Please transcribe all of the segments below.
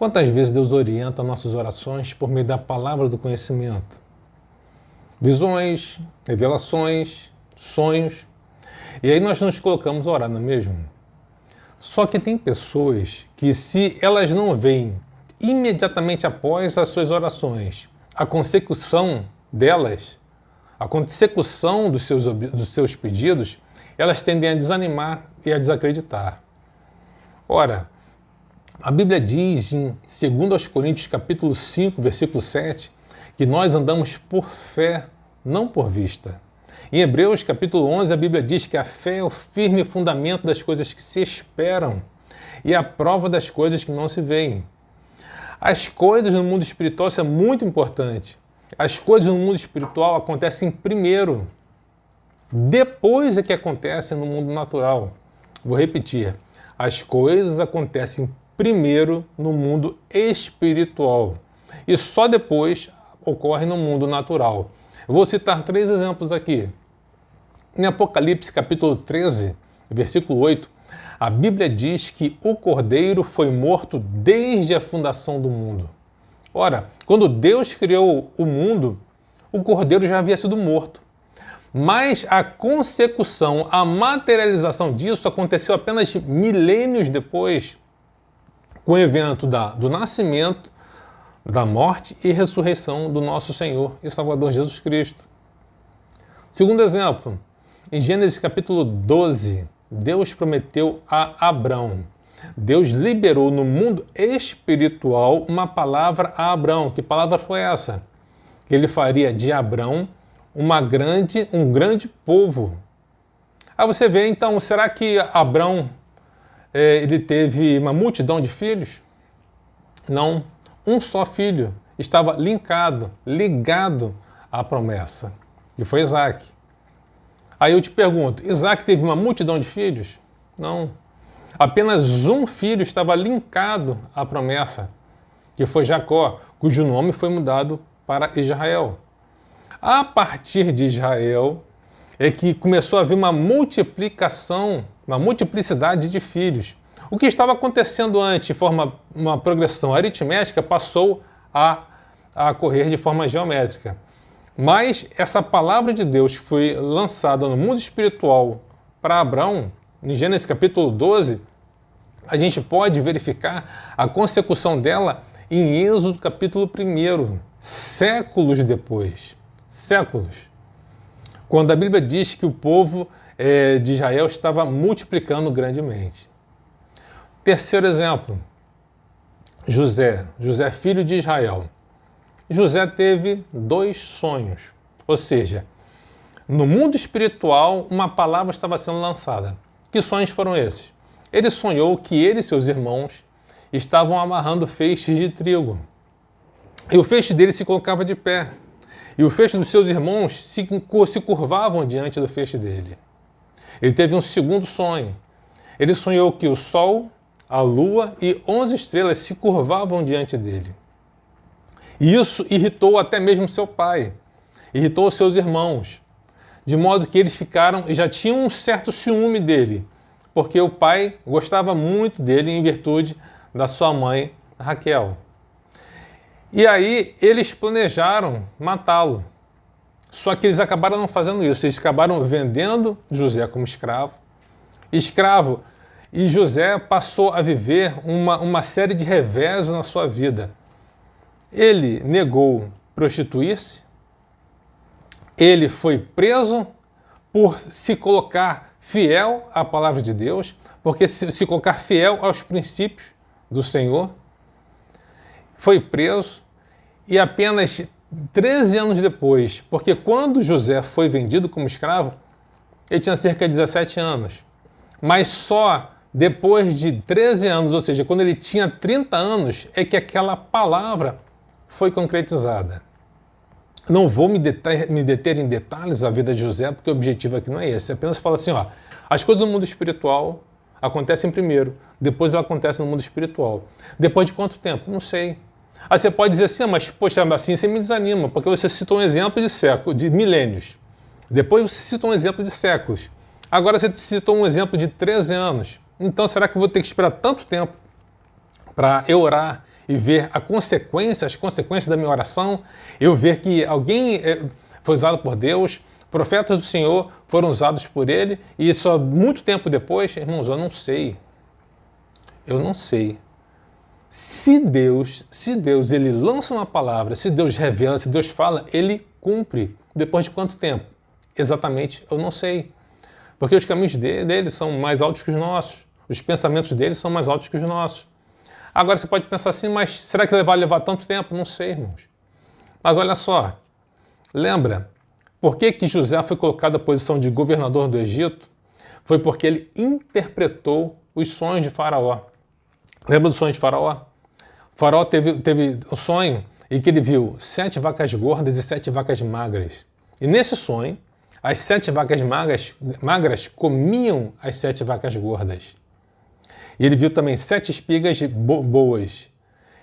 Quantas vezes Deus orienta nossas orações por meio da palavra do conhecimento? Visões, revelações, sonhos. E aí nós nos colocamos a orar, não é mesmo? Só que tem pessoas que, se elas não veem imediatamente após as suas orações a consecução delas, a consecução dos seus pedidos, elas tendem a desanimar e a desacreditar. Ora, a Bíblia diz em 2 Coríntios capítulo 5, versículo 7, que nós andamos por fé, não por vista. Em Hebreus capítulo 11, a Bíblia diz que a fé é o firme fundamento das coisas que se esperam e a prova das coisas que não se veem. As coisas no mundo espiritual, isso é muito importante. As coisas no mundo espiritual acontecem primeiro, depois é que acontecem no mundo natural. Vou repetir, as coisas acontecem primeiro no mundo espiritual e só depois ocorre no mundo natural. Eu vou citar 3 exemplos aqui. Em Apocalipse capítulo 13, versículo 8, a Bíblia diz que o Cordeiro foi morto desde a fundação do mundo. Ora, quando Deus criou o mundo, o Cordeiro já havia sido morto. Mas a consecução, a materialização disso aconteceu apenas milênios depois, com o evento do nascimento, da morte e ressurreição do nosso Senhor e Salvador Jesus Cristo. Segundo exemplo, em Gênesis capítulo 12, Deus prometeu a Abrão. Deus liberou no mundo espiritual uma palavra a Abrão. Que palavra foi essa? Que ele faria de Abrão um grande povo. Aí você vê, então, será que Abrão ele teve uma multidão de filhos? Não. Um só filho estava ligado à promessa, que foi Isaac. Aí eu te pergunto, Isaac teve uma multidão de filhos? Não. Apenas um filho estava linkado à promessa, que foi Jacó, cujo nome foi mudado para Israel. A partir de Israel é que começou a haver uma multiplicação, uma multiplicidade de filhos. O que estava acontecendo antes, de uma progressão aritmética, passou a ocorrer de forma geométrica. Mas essa palavra de Deus que foi lançada no mundo espiritual para Abrão, em Gênesis capítulo 12, a gente pode verificar a consecução dela em Êxodo capítulo 1, séculos depois. Séculos. Quando a Bíblia diz que o povo de Israel estava multiplicando grandemente. Terceiro exemplo, José, filho de Israel. José teve 2 sonhos, ou seja, no mundo espiritual uma palavra estava sendo lançada. Que sonhos foram esses? Ele sonhou que ele e seus irmãos estavam amarrando feixes de trigo. E o feixe dele se colocava de pé. E o feixe dos seus irmãos se curvavam diante do feixe dele. Ele teve um segundo sonho. Ele sonhou que o sol, a lua e 11 estrelas se curvavam diante dele. E isso irritou até mesmo seu pai, irritou os seus irmãos, de modo que eles ficaram e já tinham um certo ciúme dele, porque o pai gostava muito dele em virtude da sua mãe, Raquel. E aí eles planejaram matá-lo. Só que eles acabaram não fazendo isso, eles acabaram vendendo José como escravo. E José passou a viver uma série de reveses na sua vida. Ele negou prostituir-se, ele foi preso por se colocar fiel à palavra de Deus, porque se colocar fiel aos princípios do Senhor, foi preso e apenas 13 anos depois, porque quando José foi vendido como escravo, ele tinha cerca de 17 anos, mas só depois de 13 anos, ou seja, quando ele tinha 30 anos, é que aquela palavra foi concretizada. Não vou me deter em detalhes da vida de José, porque o objetivo aqui não é esse. Apenas fala assim, as coisas no mundo espiritual acontecem primeiro, depois elas acontecem no mundo espiritual. Depois de quanto tempo? Não sei. Aí você pode dizer assim, mas poxa, assim você me desanima, porque você citou um exemplo de milênios. Depois você citou um exemplo de séculos. Agora você citou um exemplo de 13 anos. Então será que eu vou ter que esperar tanto tempo para eu orar e ver as consequências da minha oração, eu ver que alguém foi usado por Deus, profetas do Senhor foram usados por Ele, e só muito tempo depois, irmãos, eu não sei. Eu não sei. Se Deus, Ele lança uma palavra, se Deus revela, se Deus fala, Ele cumpre. Depois de quanto tempo? Exatamente, eu não sei. Porque os caminhos dele são mais altos que os nossos. Os pensamentos dele são mais altos que os nossos. Agora você pode pensar assim, mas será que ele vai levar tanto tempo? Não sei, irmãos. Mas olha só, lembra, por que José foi colocado na posição de governador do Egito? Foi porque ele interpretou os sonhos de Faraó. Lembra do sonho de Faraó? Faraó teve um sonho em que ele viu 7 vacas gordas e 7 vacas magras. E nesse sonho, as 7 vacas magras comiam as 7 vacas gordas. E ele viu também 7 espigas boas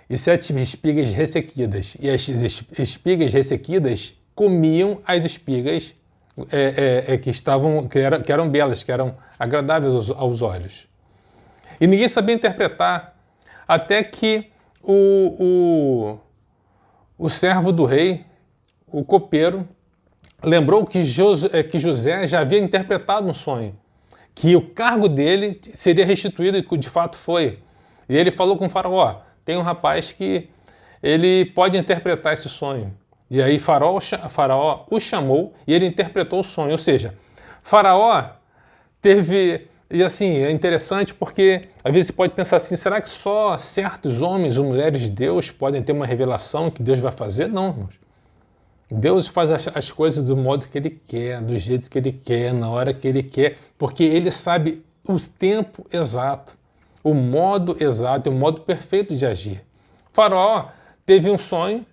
e 7 espigas ressequidas. E as espigas ressequidas comiam as espigas que eram belas, que eram agradáveis aos olhos. E ninguém sabia interpretar, até que o servo do rei, o copeiro, lembrou que José já havia interpretado um sonho, que o cargo dele seria restituído, e de fato foi. E ele falou com o Faraó, tem um rapaz que ele pode interpretar esse sonho. E aí Faraó o chamou e ele interpretou o sonho. Ou seja, Faraó teve... E assim, é interessante porque às vezes você pode pensar assim, será que só certos homens ou mulheres de Deus podem ter uma revelação que Deus vai fazer? Não, irmãos. Deus faz as coisas do modo que Ele quer, do jeito que Ele quer, na hora que Ele quer, porque Ele sabe o tempo exato, o modo exato, o modo perfeito de agir. Faraó teve um sonho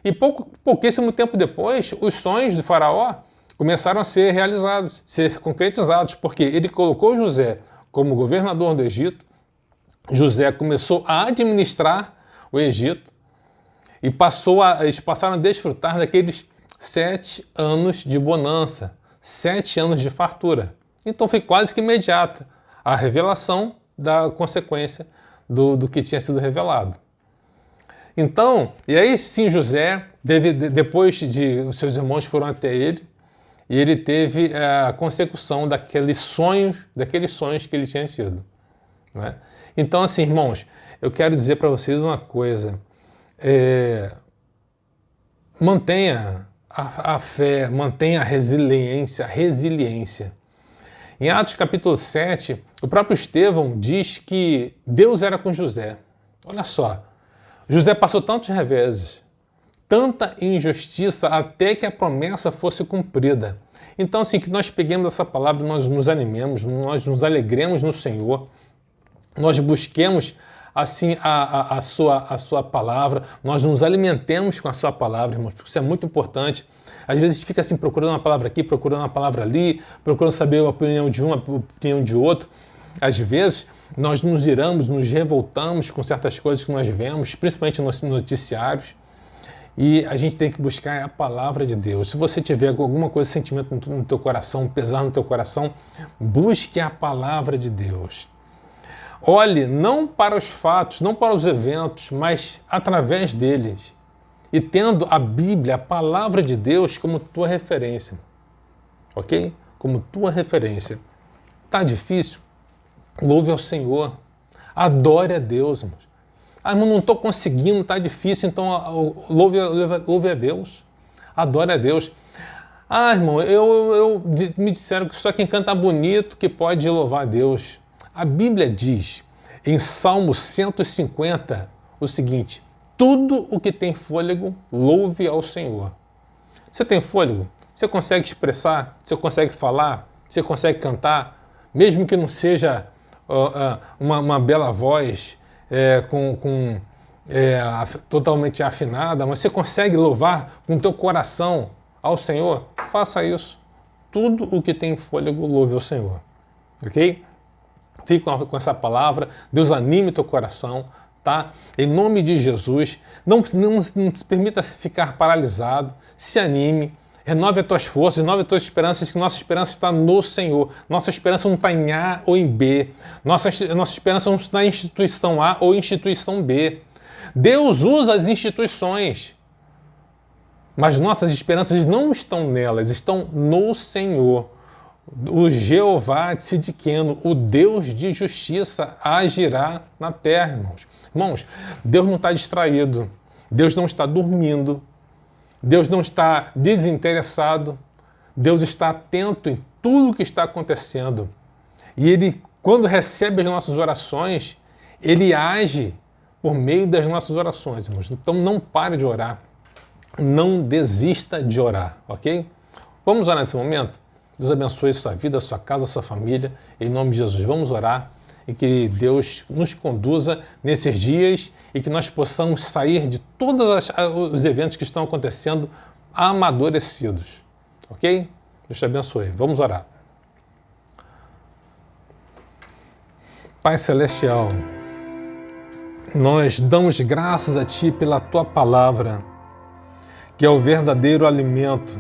e pouquíssimo tempo depois, os sonhos de Faraó começaram a ser realizados, ser concretizados, porque ele colocou José como governador do Egito, José começou a administrar o Egito e eles passaram a desfrutar daqueles 7 anos de bonança, 7 anos de fartura. Então foi quase que imediata a revelação da consequência do que tinha sido revelado. Então, e aí sim José, depois de os seus irmãos foram até ele, e ele teve a consecução daqueles sonhos que ele tinha tido. Não é? Então, assim, irmãos, eu quero dizer para vocês uma coisa. Mantenha a fé, mantenha a resiliência. Em Atos capítulo 7, o próprio Estevão diz que Deus era com José. Olha só, José passou tantos reveses, tanta injustiça até que a promessa fosse cumprida. Então, assim, que nós peguemos essa palavra, nós nos animemos, nós nos alegremos no Senhor, nós busquemos, assim, a sua palavra, nós nos alimentemos com a sua palavra, irmãos, porque isso é muito importante. Às vezes a gente fica assim, procurando uma palavra aqui, procurando uma palavra ali, procurando saber a opinião de um, a opinião de outro. Às vezes, nós nos iramos, nos revoltamos com certas coisas que nós vemos, principalmente nos noticiários, e a gente tem que buscar a palavra de Deus. Se você tiver alguma coisa, sentimento no teu coração, um pesar no teu coração, busque a palavra de Deus. Olhe não para os fatos, não para os eventos, mas através deles. E tendo a Bíblia, a palavra de Deus, como tua referência. Ok? Como tua referência. Tá difícil? Louve ao Senhor. Adore a Deus, irmãos. Ah, irmão, não estou conseguindo, está difícil, então louve a Deus, adore a Deus. Ah, irmão, me disseram que só quem canta bonito que pode louvar a Deus. A Bíblia diz, em Salmo 150, o seguinte, tudo o que tem fôlego, louve ao Senhor. Você tem fôlego? Você consegue expressar? Você consegue falar? Você consegue cantar? Mesmo que não seja uma bela voz, totalmente afinada, mas você consegue louvar com o teu coração ao Senhor? Faça isso. Tudo o que tem fôlego, louve ao Senhor. Ok? Fique com essa palavra. Deus anime o teu coração, tá? Em nome de Jesus. Não se permita ficar paralisado. Se anime. Renove as tuas forças, renove as tuas esperanças, que nossa esperança está no Senhor. Nossa esperança não está em A ou em B. Nossa esperança não está em instituição A ou instituição B. Deus usa as instituições, mas nossas esperanças não estão nelas, estão no Senhor. O Jeová Tzidkenu, o Deus de justiça, agirá na terra, irmãos. Irmãos, Deus não está distraído, Deus não está dormindo, Deus não está desinteressado, Deus está atento em tudo o que está acontecendo. E Ele, quando recebe as nossas orações, Ele age por meio das nossas orações, irmãos. Então não pare de orar, não desista de orar, ok? Vamos orar nesse momento? Deus abençoe sua vida, sua casa, sua família, em nome de Jesus. Vamos orar e que Deus nos conduza nesses dias e que nós possamos sair de todos os eventos que estão acontecendo amadurecidos, ok? Deus te abençoe. Vamos orar. Pai Celestial, nós damos graças a Ti pela Tua palavra, que é o verdadeiro alimento.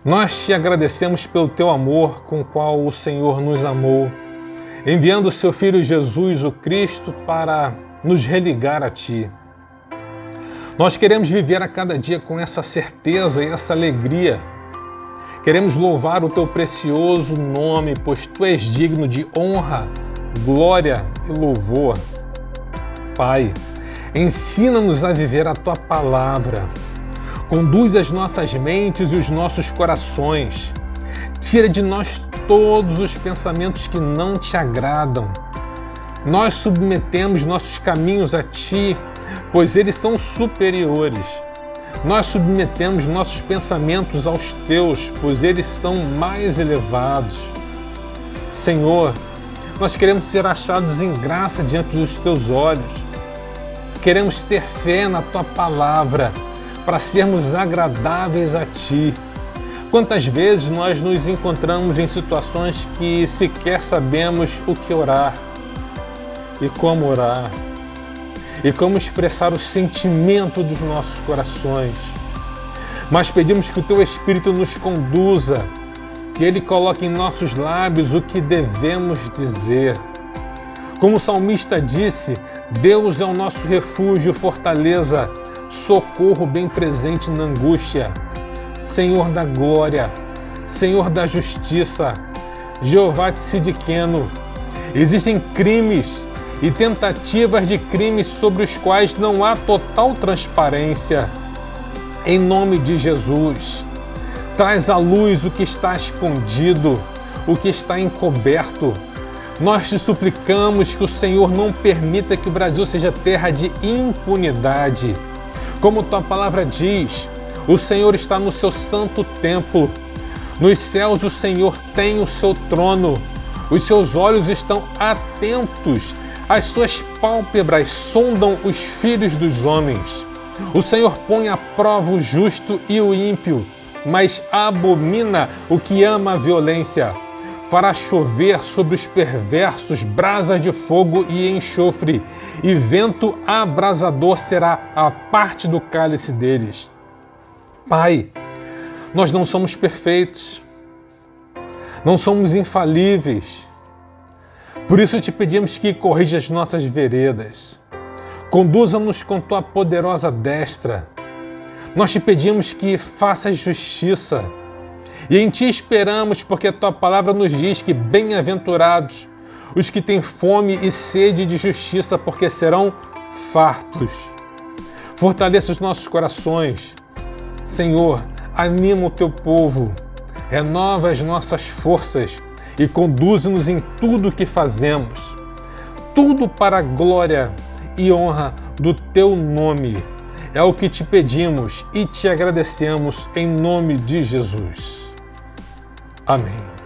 Nós Te agradecemos pelo Teu amor com o qual o Senhor nos amou, enviando o Seu Filho Jesus, o Cristo, para nos religar a Ti. Nós queremos viver a cada dia com essa certeza e essa alegria. Queremos louvar o Teu precioso nome, pois Tu és digno de honra, glória e louvor. Pai, ensina-nos a viver a Tua palavra. Conduz as nossas mentes e os nossos corações. Tira de nós todos os pensamentos que não Te agradam. Nós submetemos nossos caminhos a Ti, pois eles são superiores. Nós submetemos nossos pensamentos aos Teus, pois eles são mais elevados. Senhor, nós queremos ser achados em graça diante dos Teus olhos. Queremos ter fé na Tua palavra, para sermos agradáveis a Ti. Quantas vezes nós nos encontramos em situações que sequer sabemos o que orar, e como expressar o sentimento dos nossos corações. Mas pedimos que o Teu Espírito nos conduza, que Ele coloque em nossos lábios o que devemos dizer. Como o salmista disse, Deus é o nosso refúgio, fortaleza, socorro bem presente na angústia. Senhor da glória, Senhor da justiça, Jeová Tzidkenu, existem crimes e tentativas de crimes sobre os quais não há total transparência. Em nome de Jesus, traz à luz o que está escondido, o que está encoberto. Nós Te suplicamos que o Senhor não permita que o Brasil seja terra de impunidade. Como Tua palavra diz, o Senhor está no Seu santo templo. Nos céus o Senhor tem o Seu trono. Os Seus olhos estão atentos. As Suas pálpebras sondam os filhos dos homens. O Senhor põe à prova o justo e o ímpio, mas abomina o que ama a violência. Fará chover sobre os perversos brasas de fogo e enxofre, e vento abrasador será a parte do cálice deles. Pai, nós não somos perfeitos, não somos infalíveis. Por isso Te pedimos que corrija as nossas veredas. Conduza-nos com Tua poderosa destra. Nós Te pedimos que faças justiça. E em Ti esperamos, porque a Tua palavra nos diz que bem-aventurados os que têm fome e sede de justiça, porque serão fartos. Fortaleça os nossos corações. Senhor, anima o Teu povo, renova as nossas forças e conduze-nos em tudo o que fazemos. Tudo para a glória e honra do Teu nome. É o que Te pedimos e Te agradecemos em nome de Jesus. Amém.